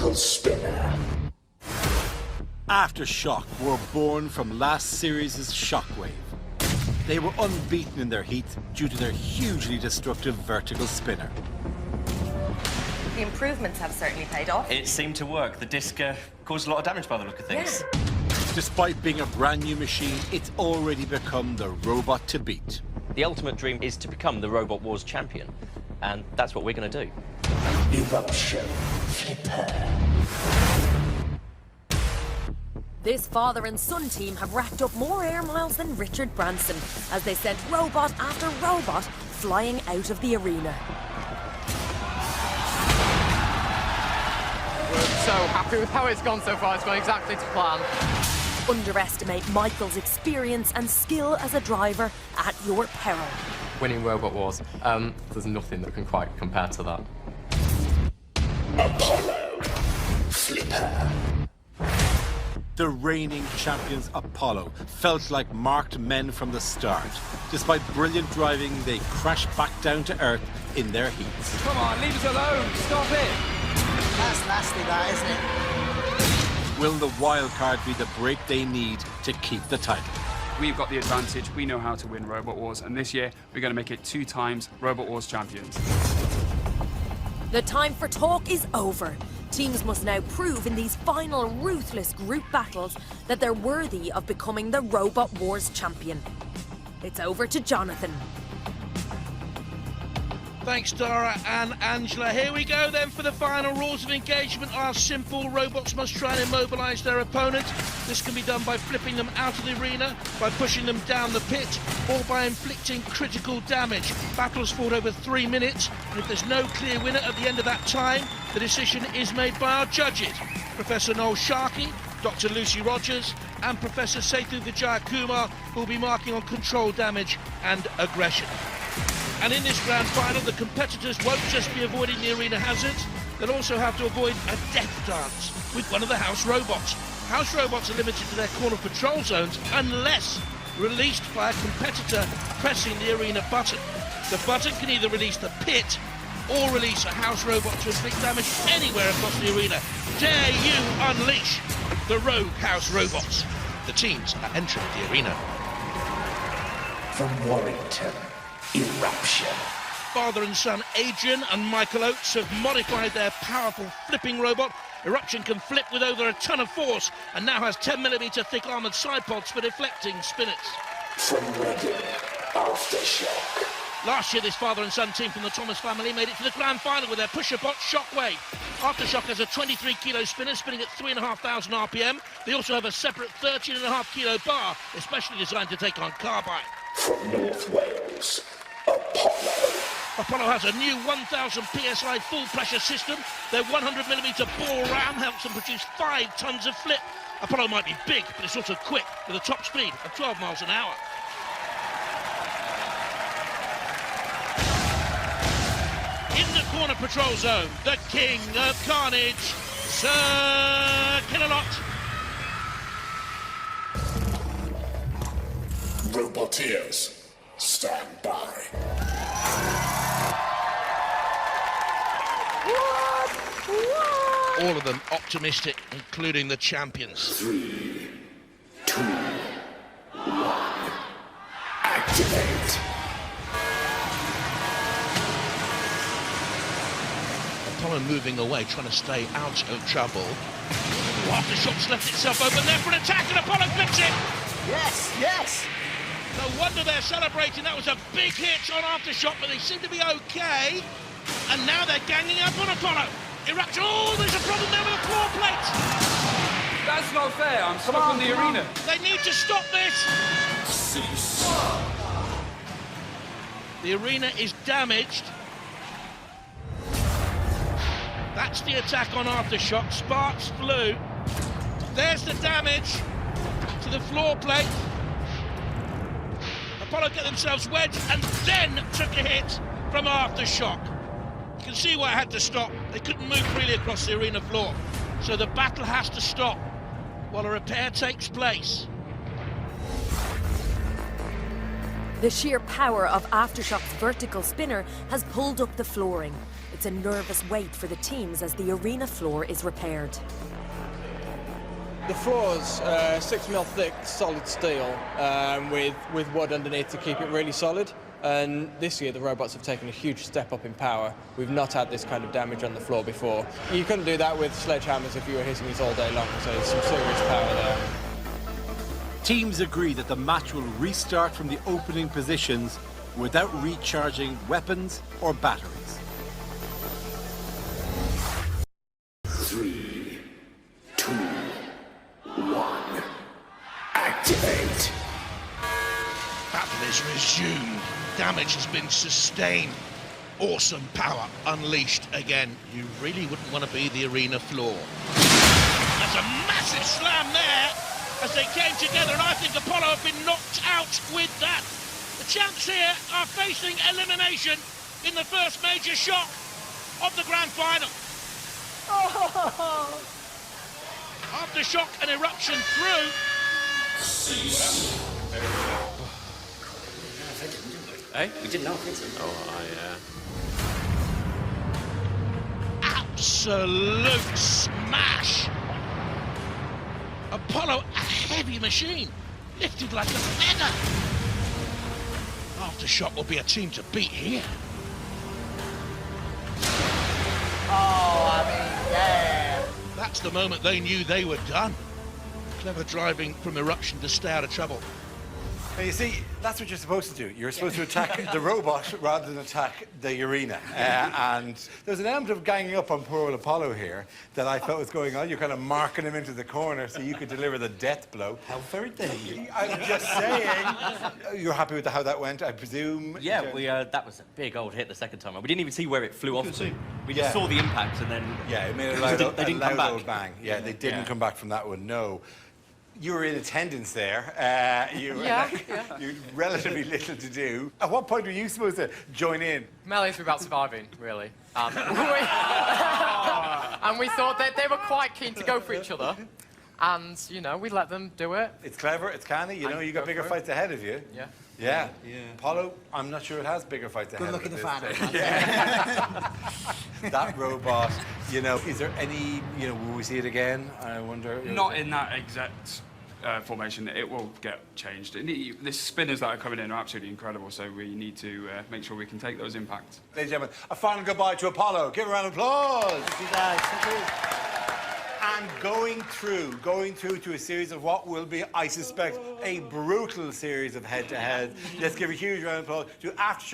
vertical spinner. Aftershock were born from last series' Shockwave. They were unbeaten in their heat due to their hugely destructive vertical spinner. The improvements have certainly paid off. It seemed to work. The disc caused a lot of damage by the look of things. Yeah. Despite being a brand new machine, it's already become the robot to beat. The ultimate dream is to become the Robot Wars champion, and that's what we're going to do. Eruption flipper. This father and son team have racked up more air miles than Richard Branson as they sent robot after robot flying out of the arena. We're so happy with how it's gone so far. It's gone exactly to plan. Underestimate Michael's experience and skill as a driver at your peril. Winning Robot Wars, there's nothing that can quite compare to that. Apollo flipper. The reigning champions Apollo felt like marked men from the start. Despite brilliant driving, they crashed back down to earth in their heats. Come on, leave us alone. Stop it. That's nasty, that, isn't it? Will the wild card be the break they need to keep the title? We've got the advantage. We know how to win Robot Wars, and this year we're going to make it 2 times Robot Wars champions. The time for talk is over. Teams must now prove in these final ruthless group battles that they're worthy of becoming the Robot Wars champion. It's over to Jonathan. Thanks, Dara and Angela. Here we go then for the final rules of engagement are simple. Robots must try and immobilise their opponent. This can be done by flipping them out of the arena, by pushing them down the pit, or by inflicting critical damage. Battles fought over 3 minutes, and if there's no clear winner at the end of that time, the decision is made by our judges. Professor Noel Sharkey, Dr. Lucy Rogers, and Professor Sethu Vijayakumar, who will be marking on control damage and aggression. And in this grand final, the competitors won't just be avoiding the arena hazards, they'll also have to avoid a death dance with one of the house robots. House robots are limited to their corner patrol zones unless released by a competitor pressing the arena button. The button can either release the pit or release a house robot to inflict damage anywhere across the arena. Dare you unleash the rogue house robots? The teams are entering the arena. From Warrington, Eruption. Father and son Adrian and Michael Oates have modified their powerful flipping robot. Eruption can flip with over a ton of force and now has 10mm thick armoured side pods for deflecting spinners. From Reading, Aftershock. Last year, this father and son team from the Thomas family made it to the grand final with their pusher bot Shockwave. Aftershock has a 23-kilo spinner spinning at 3,500 RPM. They also have a separate 13.5-kilo bar, especially designed to take on carbine. From North Wales, Apollo. Apollo has a new 1,000 PSI full-pressure system. Their 100mm bore ram helps them produce 5 tons of flip. Apollo might be big, but it's also quick, with a top speed of 12 miles an hour. In the corner patrol zone, the king of carnage, Sir Killalot. Roboteers, stand by. All of them optimistic, including the champions. 3, 2, 1. Activate. Apollo moving away, trying to stay out of trouble. Aftershock's left itself open there for an attack, and Apollo flips it! Yes, yes! No wonder they're celebrating. That was a big hit on Aftershock, but they seem to be okay. And now they're ganging up on Apollo. Eruption. Oh, there's a problem there with the floor plate. That's not fair. I'm stuck on the arena. They need to stop this. Cease. The arena is damaged. That's the attack on Aftershock. Sparks flew. There's the damage to the floor plate. Apollo get themselves wedged and then took a hit from Aftershock. You can see why it had to stop. They couldn't move freely across the arena floor. So the battle has to stop while a repair takes place. The sheer power of Aftershock's vertical spinner has pulled up the flooring. It's a nervous wait for the teams as the arena floor is repaired. The floor's 6mm thick, solid steel, with wood underneath to keep it really solid. And this year the robots have taken a huge step up in power. We've not had this kind of damage on the floor before. You couldn't do that with sledgehammers if you were hitting it all day long, so there's some serious power there. Teams agree that the match will restart from the opening positions without recharging weapons or batteries. 3, 2, 1. Activate. Battle is resumed. Damage has been sustained. Awesome power unleashed again. You really wouldn't want to be the arena floor. That's a massive slam there as they came together, and I think Apollo have been knocked out with that. The champs here are facing elimination in the first major shock of the grand final. Aftershock and Eruption through. Hey, we did not think so. Absolute smash. Apollo, a heavy machine, lifted like a feather. Aftershock will be a team to beat here. Oh, I mean, yeah. That's the moment they knew they were done. Clever driving from Eruption to stay out of trouble. Now, you see, that's what you're supposed to do. You're supposed to attack the robot rather than attack the arena. And there's an element of ganging up on poor old Apollo here that I thought was going on. You're kind of marking him into the corner so you could deliver the death blow. How very dare you? I'm just saying. You're happy with how that went, I presume? Yeah, that was a big old hit the second time. We didn't even see where it flew off. We just saw the impact and then... Yeah, it made a they didn't come back. old bang. Yeah, they didn't come back from that one, no. You were in attendance there. You relatively little to do. At what point were you supposed to join in? Melee's about surviving, really. And we thought that they were quite keen to go for each other. And, you know, we let them do it. It's clever, it's canny, you know, you got bigger fights ahead of you. Yeah. Yeah. Apollo, I'm not sure it has bigger fights ahead of it. Good luck in the final. Yeah. That robot, you know, is there any, you know, will we see it again? I wonder. Not in that exact formation. It will get changed. The spinners that are coming in are absolutely incredible, so we need to make sure we can take those impacts. Ladies and gentlemen, a final goodbye to Apollo. Give a round of applause. Thank you, guys. Thank you. And going through to a series of what will be, I suspect, a brutal series of head-to-head. Let's give a huge round of applause to Aftershock